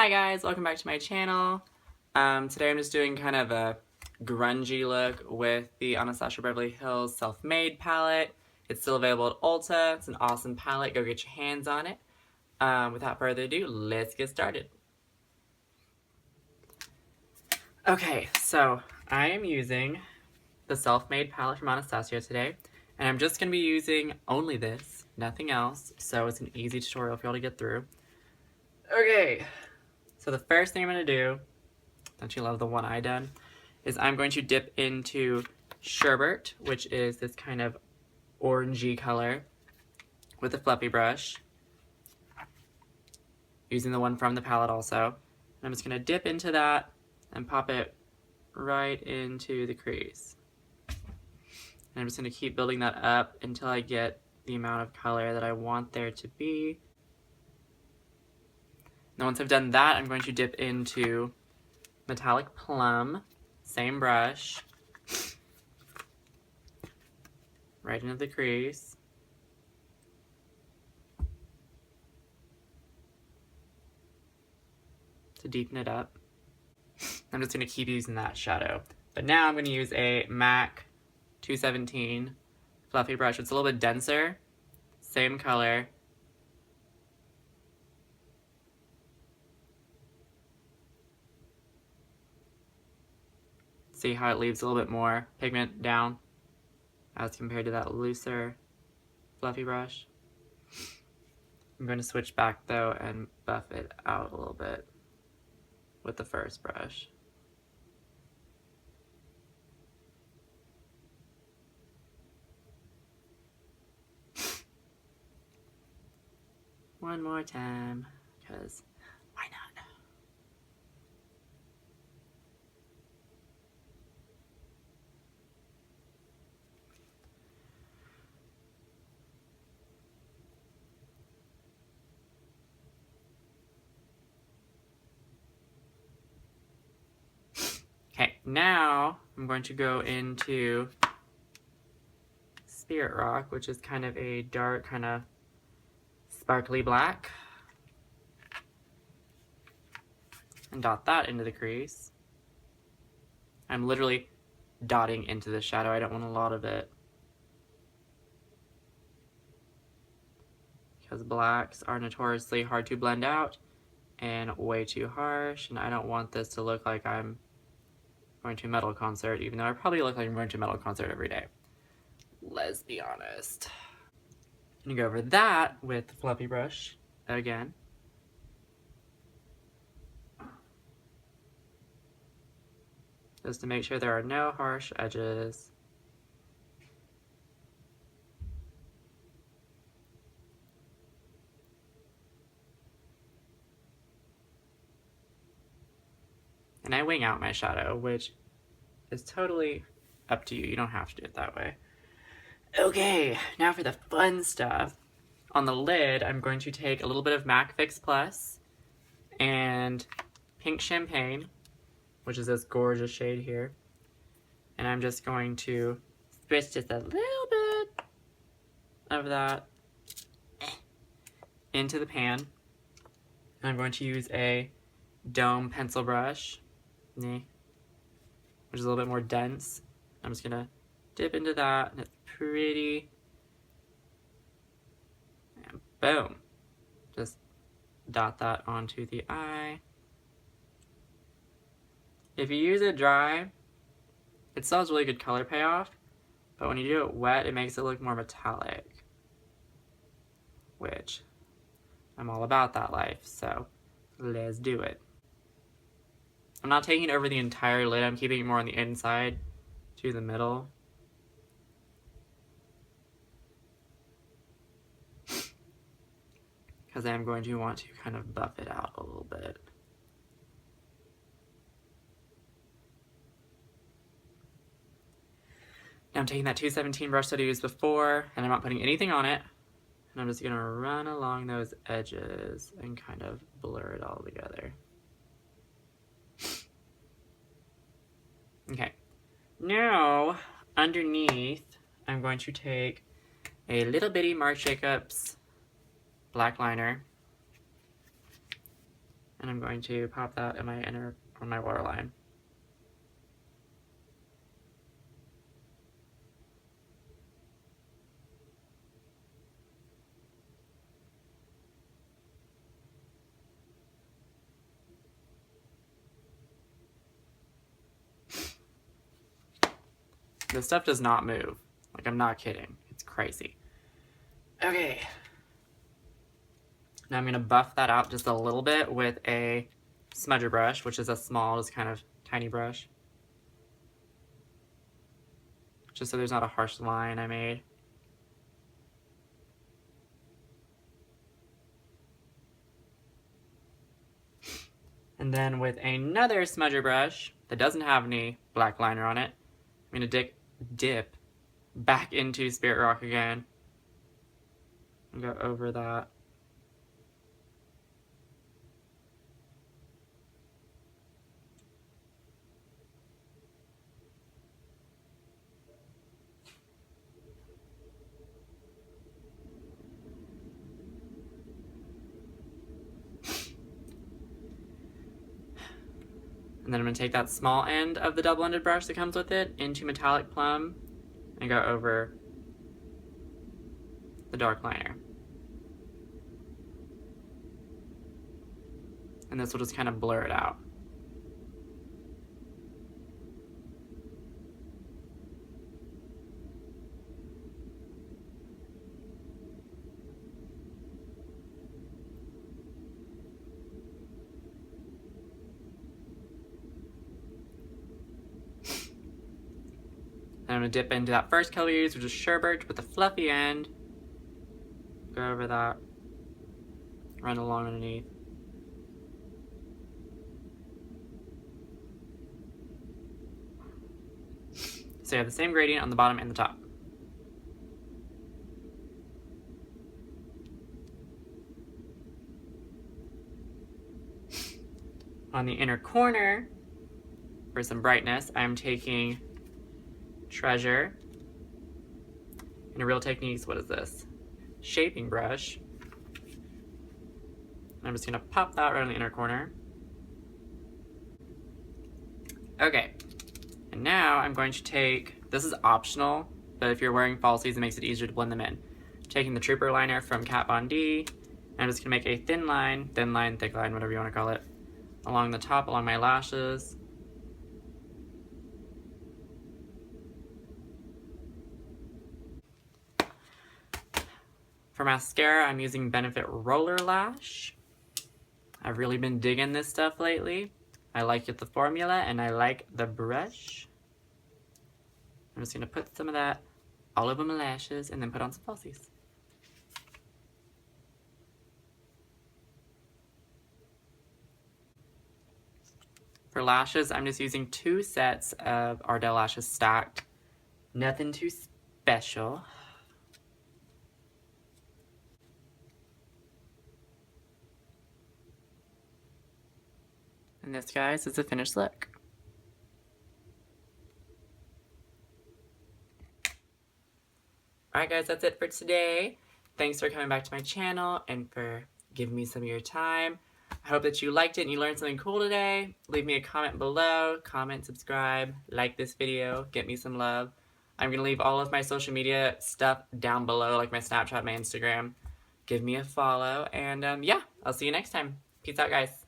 Hi guys, welcome back to my channel. Today I'm just doing kind of a grungy look with the Anastasia Beverly Hills Self-Made palette. It's still available at Ulta. It's an awesome palette. Go get your hands on it. Without further ado, let's get started. Okay, so I am using the Self-Made palette from Anastasia today, and I'm just going to be using only this, nothing else, so it's an easy tutorial for y'all to get through. Okay, so the first thing I'm going to do, don't you love the one eye done, is I'm going to dip into Sherbet, which is this kind of orangey color, with a fluffy brush, using the one from the palette also. And I'm just going to dip into that and pop it right into the crease. And I'm just going to keep building that up until I get the amount of color that I want there to be. Now once I've done that, I'm going to dip into Metallic Plum, same brush, right into the crease. To deepen it up. I'm just going to keep using that shadow. But now I'm going to use a MAC 217 fluffy brush. It's a little bit denser, same color. See how it leaves a little bit more pigment down as compared to that looser fluffy brush. I'm going to switch back though and buff it out a little bit with the first brush. One more time, because why not? Okay, now I'm going to go into Spirit Rock, which is kind of a dark, kind of sparkly black. And dot that into the crease. I'm literally dotting into the shadow. I don't want a lot of it. Because blacks are notoriously hard to blend out and way too harsh, and I don't want this to look like I'm going to a metal concert, even though I probably look like I'm going to a metal concert every day. Let's be honest. I'm gonna go over that with the fluffy brush again. Just to make sure there are no harsh edges. And I wing out my shadow, which is totally up to you. You don't have to do it that way. Okay, now for the fun stuff. On the lid, I'm going to take a little bit of MAC Fix Plus and Pink Champagne, which is this gorgeous shade here. And I'm just going to switch just a little bit of that into the pan. And I'm going to use a dome pencil brush, which is a little bit more dense. I'm just gonna dip into that, and it's pretty. And boom. Just dot that onto the eye. If you use it dry, it still has really good color payoff, but when you do it wet, it makes it look more metallic, which I'm all about that life, so let's do it. I'm not taking it over the entire lid, I'm keeping it more on the inside to the middle. Because I'm going to want to kind of buff it out a little bit. Now I'm taking that 217 brush that I used before, and I'm not putting anything on it. And I'm just going to run along those edges and kind of blur it all together. Okay. Now, underneath, I'm going to take a little bitty Marc Jacobs black liner. And I'm going to pop that in my on my waterline. This stuff does not move. Like, I'm not kidding. It's crazy. Okay. Now I'm going to buff that out just a little bit with a smudger brush, which is a small, just kind of tiny brush. Just so there's not a harsh line I made. And then with another smudger brush that doesn't have any black liner on it, I'm going to dip back into Spirit Rock again and go over that. And then I'm going to take that small end of the double-ended brush that comes with it into Metallic Plum and go over the dark liner. And this will just kind of blur it out. And I'm going to dip into that first color we used, which is Sherbert, with the fluffy end. Go over that. Run along underneath. So you have the same gradient on the bottom and the top. On the inner corner, for some brightness, I'm taking Treasure and a Real Techniques, what is this? Shaping brush. And I'm just gonna pop that right on the inner corner. Okay, and now I'm going to take, this is optional, but if you're wearing falsies, it makes it easier to blend them in. Taking the Trooper liner from Kat Von D, and I'm just gonna make a thin line, thick line, whatever you wanna call it, along the top, along my lashes. For mascara, I'm using Benefit Roller Lash. I've really been digging this stuff lately. I like the formula and I like the brush. I'm just gonna put some of that all over my lashes and then put on some falsies. For lashes, I'm just using 2 sets of Ardell lashes stacked. Nothing too special. And this, guys, is the finished look. Alright guys, that's it for today. Thanks for coming back to my channel and for giving me some of your time. I hope that you liked it and you learned something cool today. Leave me a comment below, comment, subscribe, like this video, get me some love. I'm going to leave all of my social media stuff down below, like my Snapchat, my Instagram. Give me a follow, and yeah, I'll see you next time. Peace out, guys.